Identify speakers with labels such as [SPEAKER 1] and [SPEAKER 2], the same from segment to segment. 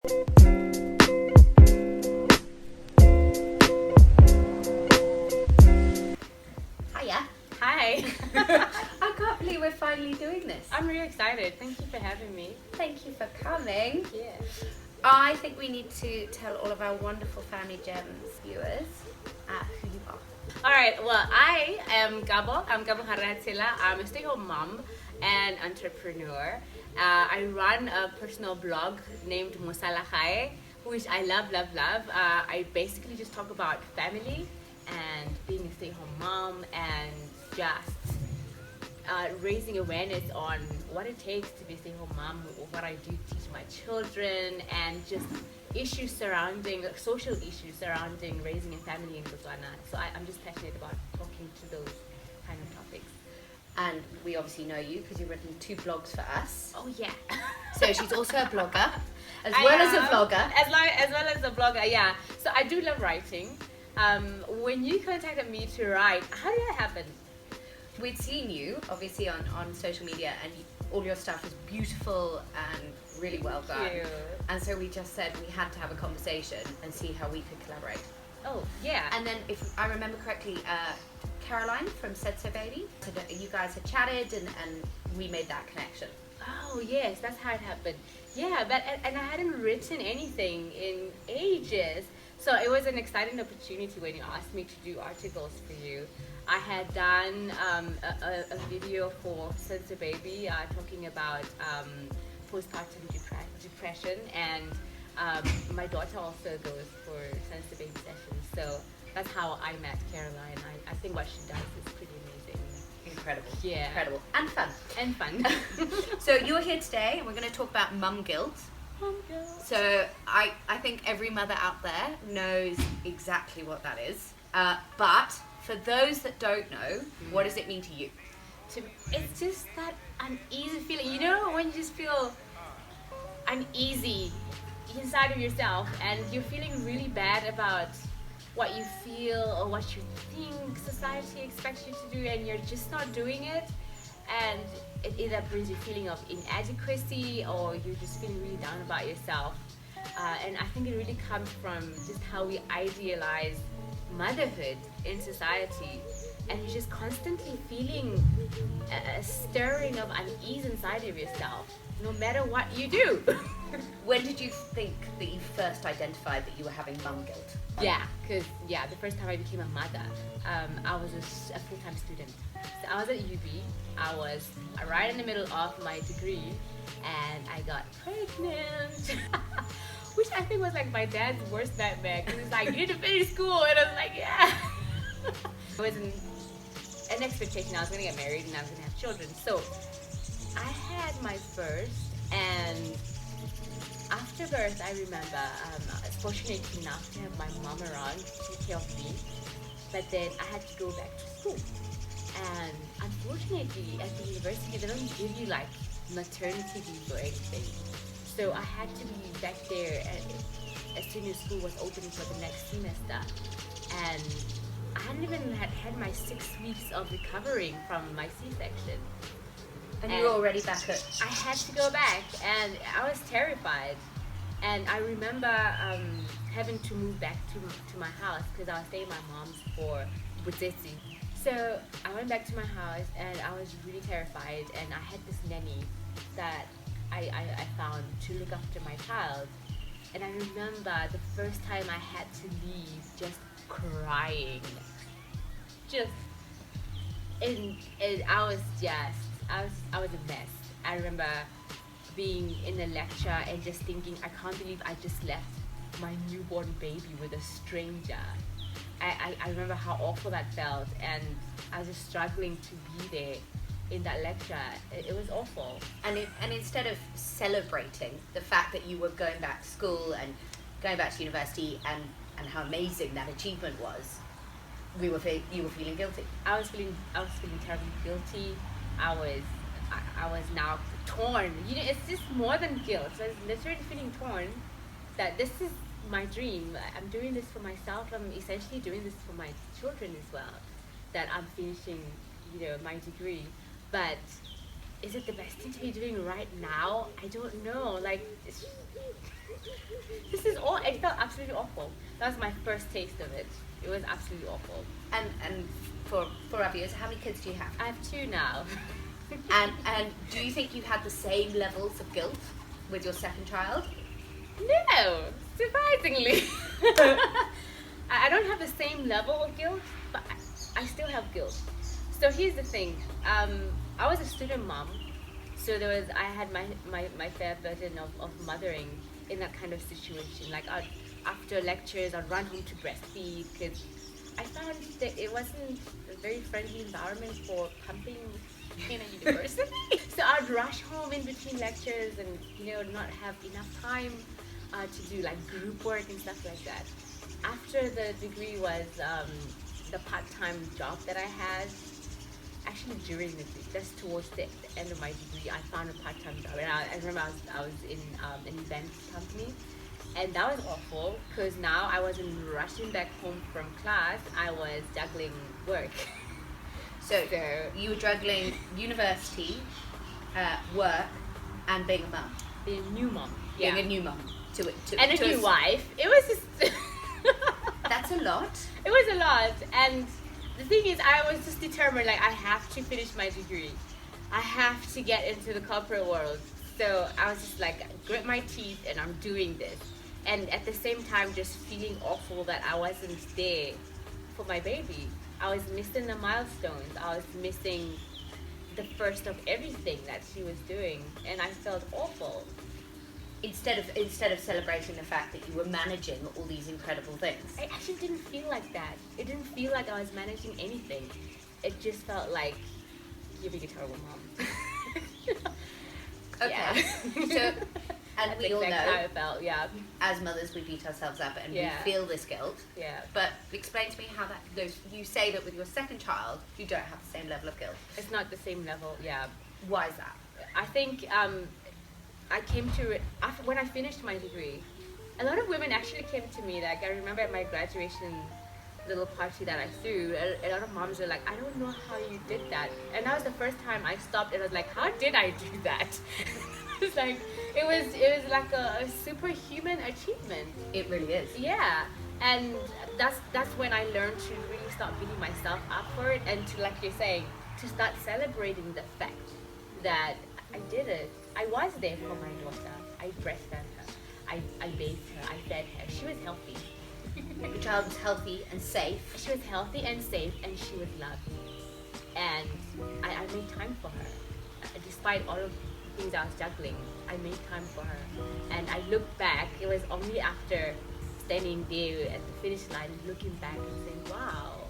[SPEAKER 1] Hiya.
[SPEAKER 2] Hi.
[SPEAKER 1] I can't believe we're finally doing this.
[SPEAKER 2] I'm really excited. Thank you for having me.
[SPEAKER 1] Thank you for coming.
[SPEAKER 2] Yeah.
[SPEAKER 1] I think we need to tell all of our wonderful Family Gems viewers who you are.
[SPEAKER 2] All right. Well, I am Kabo. I'm Kabo Gareatshela. I'm a stay-home mom and entrepreneur. I run a personal blog named Mosalagae, which I love. I basically just talk about family and being a stay-home mom and just raising awareness on what it takes to be a stay-home mom, what I do teach my children, and just issues surrounding, social issues surrounding raising a family in Botswana. So I'm just passionate about talking to those kind of topics.
[SPEAKER 1] And we obviously know you because you've written 2 blogs for us.
[SPEAKER 2] Oh yeah.
[SPEAKER 1] So she's also a blogger, as well as a vlogger.
[SPEAKER 2] As well as a blogger, yeah. So I do love writing. When you contacted me to write, how did that happen?
[SPEAKER 1] We'd seen you, obviously, on social media, and all your stuff was beautiful and really well done.
[SPEAKER 2] Thank you.
[SPEAKER 1] And so we just said we had to have a conversation and see how we could collaborate.
[SPEAKER 2] Oh, yeah.
[SPEAKER 1] And then, if I remember correctly, Caroline from Said So Baby, so that you guys had chatted and we made that connection.
[SPEAKER 2] Oh, yes, that's how it happened. Yeah, but and I hadn't written anything in ages. So it was an exciting opportunity when you asked me to do articles for you. I had done a video for Said So Baby talking about postpartum depression, and my daughter also goes for Said So Baby sessions. So that's how I met Caroline. I think what she does is pretty amazing.
[SPEAKER 1] Incredible.
[SPEAKER 2] Yeah.
[SPEAKER 1] Incredible. And fun.
[SPEAKER 2] And fun.
[SPEAKER 1] So you're here today and we're going to talk about mum guilt. So I think every mother out there knows exactly what that is. But for those that don't know, what does it mean to you?
[SPEAKER 2] It's just that uneasy feeling. You know when you just feel uneasy inside of yourself and you're feeling really bad about what you feel or what you think society expects you to do, and you're just not doing it, and it either brings you a feeling of inadequacy or you're just feeling really down about yourself. And I think it really comes from just how we idealize motherhood in society, and you're just constantly feeling a stirring of unease inside of yourself no matter what you do.
[SPEAKER 1] When did you think that you first identified that you were having mum guilt?
[SPEAKER 2] Yeah, because the first time I became a mother, I was a full-time student. So I was at UB. I was right in the middle of my degree, and I got pregnant. Which I think was like my dad's worst nightmare, because he's like, you need to finish school, and I was like, yeah. It was an expectation I was going to get married and I was going to have children. So I had my first, and after birth, I remember I was fortunate enough to have my mom around to take care of me, but then I had to go back to school. And unfortunately, at the university, they don't give you like maternity leave or anything. So I had to be back there as soon as school was opening for the next semester. And I hadn't even had my 6 weeks of recovering from my C-section.
[SPEAKER 1] And you were already back at...
[SPEAKER 2] I had to go back, and I was terrified. And I remember having to move back to my house because I was staying at my mom's for Budzesi. So I went back to my house, and I was really terrified. And I had this nanny that I found to look after my child. And I remember the first time I had to leave, just crying. And I was a mess. I remember being in a lecture and just thinking, I can't believe I just left my newborn baby with a stranger. I remember how awful that felt, and I was just struggling to be there in that lecture. It was awful.
[SPEAKER 1] And instead of celebrating the fact that you were going back to school and going back to university and how amazing that achievement was, you were feeling guilty.
[SPEAKER 2] I was feeling terribly guilty. I was now torn. You know, it's just more than guilt. I was literally feeling torn that this is my dream. I'm doing this for myself. I'm essentially doing this for my children as well. That I'm finishing, my degree. But is it the best thing to be doing right now? I don't know. Like, this is all. It felt absolutely awful. That was my first taste of it. It was absolutely awful.
[SPEAKER 1] And for our viewers, how many kids do you have?
[SPEAKER 2] I have 2 now.
[SPEAKER 1] And do you think you had the same levels of guilt with your second child?
[SPEAKER 2] No, surprisingly. I don't have the same level of guilt, but I still have guilt. So here's the thing. I was a student mom, so I had my fair burden of mothering in that kind of situation. Like after lectures, I'd run home to breastfeed because I found that it wasn't a very friendly environment for pumping in a university. So I'd rush home in between lectures and not have enough time to do like group work and stuff like that. After the degree was the part-time job that I had. Actually, during the degree, just towards the end of my degree, I found a part-time job, and I remember I was in an event company, and that was awful because now I wasn't rushing back home from class. I was juggling work.
[SPEAKER 1] So you were juggling university, work, and being a mum.
[SPEAKER 2] Being a new mom.
[SPEAKER 1] Being a new mum.
[SPEAKER 2] And a new wife. It was just...
[SPEAKER 1] That's a lot.
[SPEAKER 2] It was a lot. And the thing is, I was just determined, like, I have to finish my degree. I have to get into the corporate world. So I was just like, grit my teeth and I'm doing this. And at the same time, just feeling awful that I wasn't there for my baby. I was missing the milestones. I was missing the first of everything that she was doing. And I felt awful.
[SPEAKER 1] Instead of celebrating the fact that you were managing all these incredible things.
[SPEAKER 2] I actually didn't feel like that. It didn't feel like I was managing anything. It just felt like you're being a terrible mom.
[SPEAKER 1] Okay.
[SPEAKER 2] Yeah.
[SPEAKER 1] So, and
[SPEAKER 2] That's
[SPEAKER 1] we all
[SPEAKER 2] exactly
[SPEAKER 1] know,
[SPEAKER 2] how it felt. Yeah.
[SPEAKER 1] as mothers, we beat ourselves up and
[SPEAKER 2] Yeah.
[SPEAKER 1] we feel this guilt.
[SPEAKER 2] Yeah.
[SPEAKER 1] But explain to me how that goes. You say that with your second child, you don't have the same level of guilt.
[SPEAKER 2] It's not the same level. Yeah.
[SPEAKER 1] Why is that?
[SPEAKER 2] I think I came to it after when I finished my degree. A lot of women actually came to me. Like I remember at my graduation little party that I threw, a lot of moms were like, "I don't know how you did that." And that was the first time I stopped and was like, "How did I do that?" It's like it was like a superhuman achievement.
[SPEAKER 1] It really is.
[SPEAKER 2] Yeah, and that's when I learned to really start beating myself up for it, and to, like you're saying, to start celebrating the fact that I did it. I was there for my daughter. I breastfed her. I bathed her. I fed her. She was healthy.
[SPEAKER 1] Your child was healthy and safe.
[SPEAKER 2] She was healthy and safe, and she was loved. And I made time for her. Despite all of the things I was juggling, I made time for her. And I looked back. It was only after standing there at the finish line, looking back and saying, "Wow,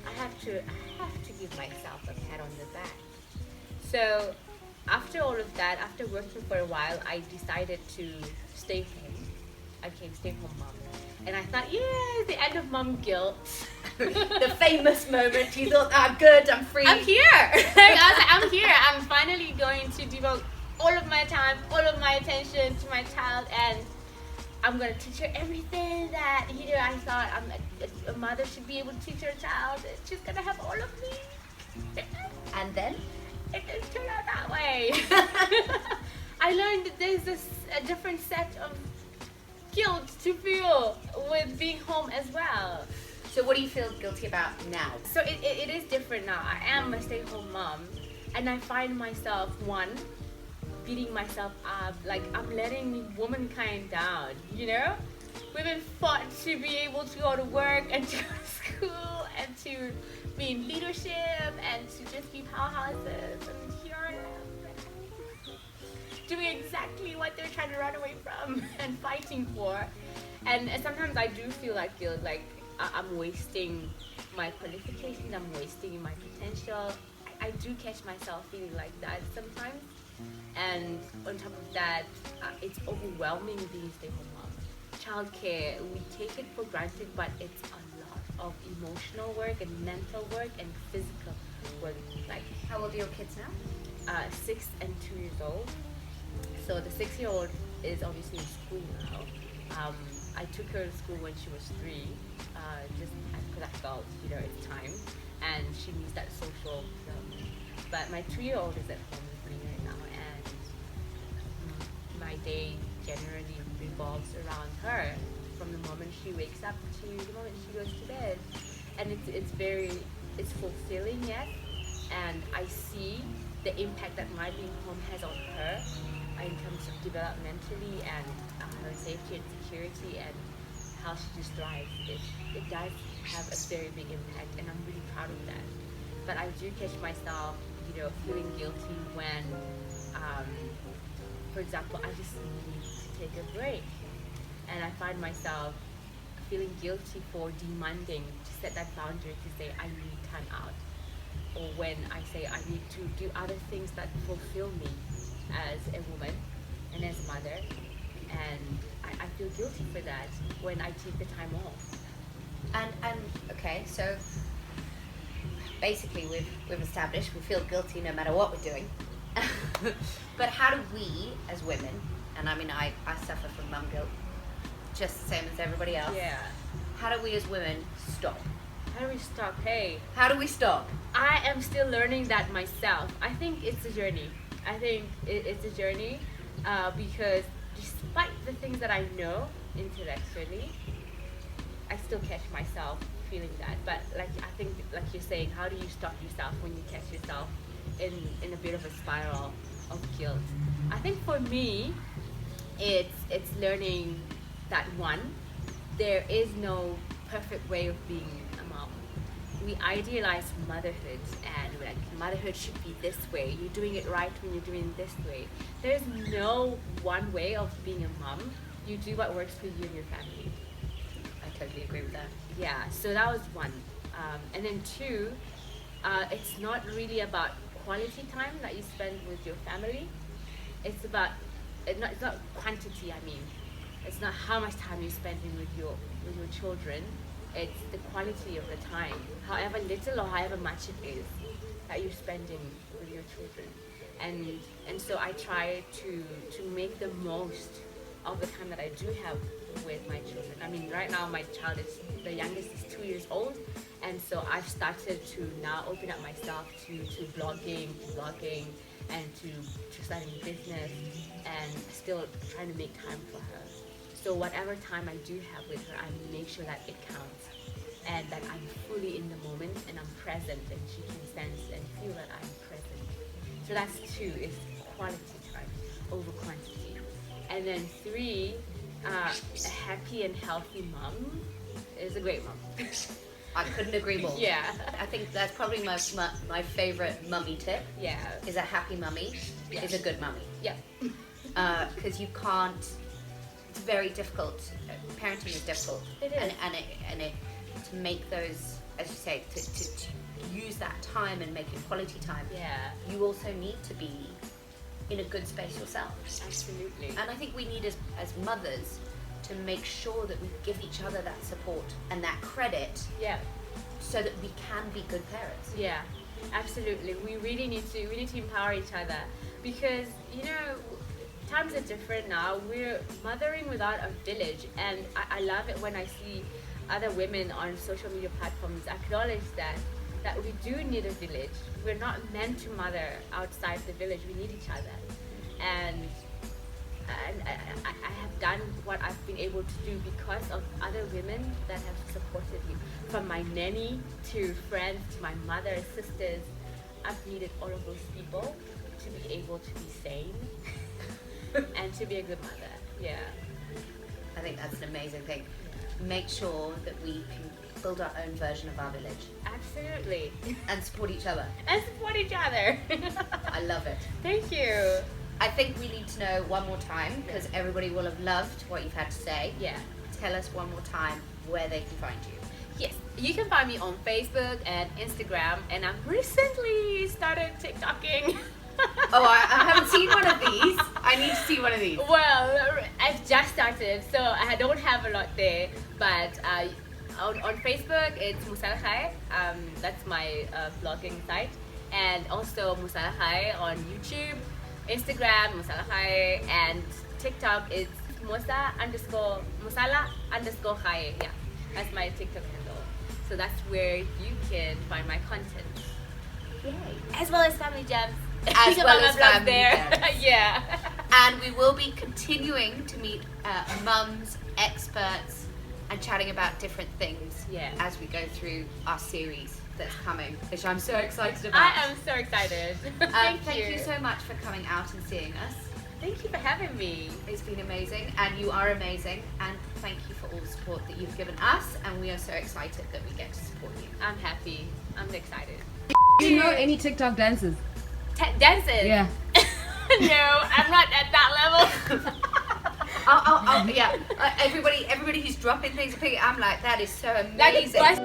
[SPEAKER 2] I have to give myself a pat on the back." So after all of that, after working for a while, I decided to stay home. I became stay-home mom. And I thought, yeah, the end of mom guilt.
[SPEAKER 1] The famous moment. You thought, "I'm good, I'm free.
[SPEAKER 2] I'm here." Like, I was like, I'm here. I'm finally going to devote all of my time, all of my attention to my child, and I'm going to teach her everything that, I thought a mother should be able to teach her child. She's going to have all of me.
[SPEAKER 1] And then?
[SPEAKER 2] It didn't turn out that way. I learned that there's a different set of guilt to feel with being home as well.
[SPEAKER 1] So what do you feel guilty about now?
[SPEAKER 2] So it is different now. I am a stay-home mom, and I find myself, one, beating myself up, like I'm letting womankind down, Women fought to be able to go to work and to go to school and to be in leadership and to just be powerhouses, and here I am doing exactly what they're trying to run away from and fighting for. And sometimes I do feel like guilt, like I'm wasting my qualifications, I'm wasting my potential. I do catch myself feeling like that sometimes. And on top of that, it's overwhelming being a stay-home mom. Childcare, we take it for granted, but it's a lot of emotional work and mental work and physical work. Like,
[SPEAKER 1] How old are your kids now?
[SPEAKER 2] 6 and 2 years old. So the 6-year-old is obviously in school now. I took her to school when she was 3, just because I felt, it's time, and she needs that social. But my 2-year-old is at home with me right day generally revolves around her, from the moment she wakes up to the moment she goes to bed. And it's fulfilling, yes, and I see the impact that my being home has on her in terms of developmentally and her safety and security and how she just thrives. It does have a very big impact, and I'm really proud of that. But I do catch myself, feeling guilty when, for example, I just need to take a break, and I find myself feeling guilty for demanding to set that boundary to say I need time out, or when I say I need to do other things that fulfill me as a woman and as a mother, and I feel guilty for that when I take the time off.
[SPEAKER 1] And okay, so basically we've established we feel guilty no matter what we're doing. But how do we as women, and I mean I suffer from mum guilt just the same as everybody else.
[SPEAKER 2] Yeah.
[SPEAKER 1] How do we as women stop?
[SPEAKER 2] How do we stop? Hey,
[SPEAKER 1] How do we stop?
[SPEAKER 2] I am still learning that myself. I think it's a journey. I think it's a journey because despite the things that I know intellectually, I still catch myself feeling that. But I think like you're saying, how do you stop yourself when you catch yourself in a bit of a spiral of guilt? I think for me, it's learning that one, there is no perfect way of being a mom. We idealize motherhood and we're like, motherhood should be this way. You're doing it right when you're doing it this way. There's no one way of being a mom. You do what works for you and your family.
[SPEAKER 1] I totally agree with that.
[SPEAKER 2] Yeah, so that was one. And then two, it's not really about quality time that you spend with your family. It's not quantity, I mean. It's not how much time you're spending with your children. It's the quality of the time, however little or however much it is that you're spending with your children. And so I try to make the most of the time that I do have with my children. I mean, right now the youngest is 2 years old, and so I've started to now open up myself to blogging, and to starting a business, and still trying to make time for her. So whatever time I do have with her, I make sure that it counts and that I'm fully in the moment and I'm present and she can sense and feel that I'm present. So that's two, is quality time over quantity. And then three, a happy and healthy mom is a great mom.
[SPEAKER 1] I couldn't agree more.
[SPEAKER 2] Yeah.
[SPEAKER 1] I think that's probably my favorite mummy tip.
[SPEAKER 2] Yeah.
[SPEAKER 1] Is a happy mummy is a good mummy.
[SPEAKER 2] Yeah.
[SPEAKER 1] Because you can't. It's very difficult. Parenting is difficult.
[SPEAKER 2] It is.
[SPEAKER 1] And it to make those, as you say, to use that time and make it quality time.
[SPEAKER 2] Yeah.
[SPEAKER 1] You also need to be in a good space yourself.
[SPEAKER 2] Absolutely.
[SPEAKER 1] And I think we need as mothers to make sure that we give each other that support and that credit.
[SPEAKER 2] Yeah.
[SPEAKER 1] So that we can be good parents.
[SPEAKER 2] Yeah. Absolutely. We need to empower each other because times are different now. We're mothering without a village, and I love it when I see other women on social media platforms acknowledge that we do need a village. We're not meant to mother outside the village. We need each other, and I have done what I've been able to do because of other women that have supported me, from my nanny to friends to my mother, sisters. I've needed all of those people to be able to be sane and to be a good mother. Yeah.
[SPEAKER 1] I think that's an amazing thing. Make sure that we can build our own version of our village.
[SPEAKER 2] Absolutely.
[SPEAKER 1] And support each other.
[SPEAKER 2] And support each other.
[SPEAKER 1] I love it.
[SPEAKER 2] Thank you.
[SPEAKER 1] I think we need to know one more time, because everybody will have loved what you've had to say.
[SPEAKER 2] Yeah.
[SPEAKER 1] Tell us one more time where they can find you.
[SPEAKER 2] Yes, you can find me on Facebook and Instagram, and I've recently started TikToking.
[SPEAKER 1] Oh, I haven't seen one of these. I need to see one of these.
[SPEAKER 2] Well, I've just started, so I don't have a lot there. But on Facebook, it's Mosalagae. That's my blogging site. And also Mosalagae on YouTube, Instagram, Mosalagae, and TikTok is Mosala_Gae. Yeah, that's my TikTok handle. So that's where you can find my content.
[SPEAKER 1] Yay.
[SPEAKER 2] As well as Family Gems.
[SPEAKER 1] As well as Family
[SPEAKER 2] there.
[SPEAKER 1] Gems.
[SPEAKER 2] Yeah.
[SPEAKER 1] And we will be continuing to meet mums, experts, and chatting about different things as we go through our series that's coming, which I'm so excited about.
[SPEAKER 2] I am so excited.
[SPEAKER 1] Thank you so much for coming out and seeing us.
[SPEAKER 2] Thank you for having me.
[SPEAKER 1] It's been amazing, and you are amazing, and thank you for all the support that you've given us, and we are so excited that we get to support you.
[SPEAKER 2] I'm happy. I'm excited.
[SPEAKER 3] Do you know any TikTok dances?
[SPEAKER 2] Dances?
[SPEAKER 3] Yeah.
[SPEAKER 2] No, I'm not at that level.
[SPEAKER 1] Yeah. Everybody who's dropping things, I'm like, that is so amazing.
[SPEAKER 2] Like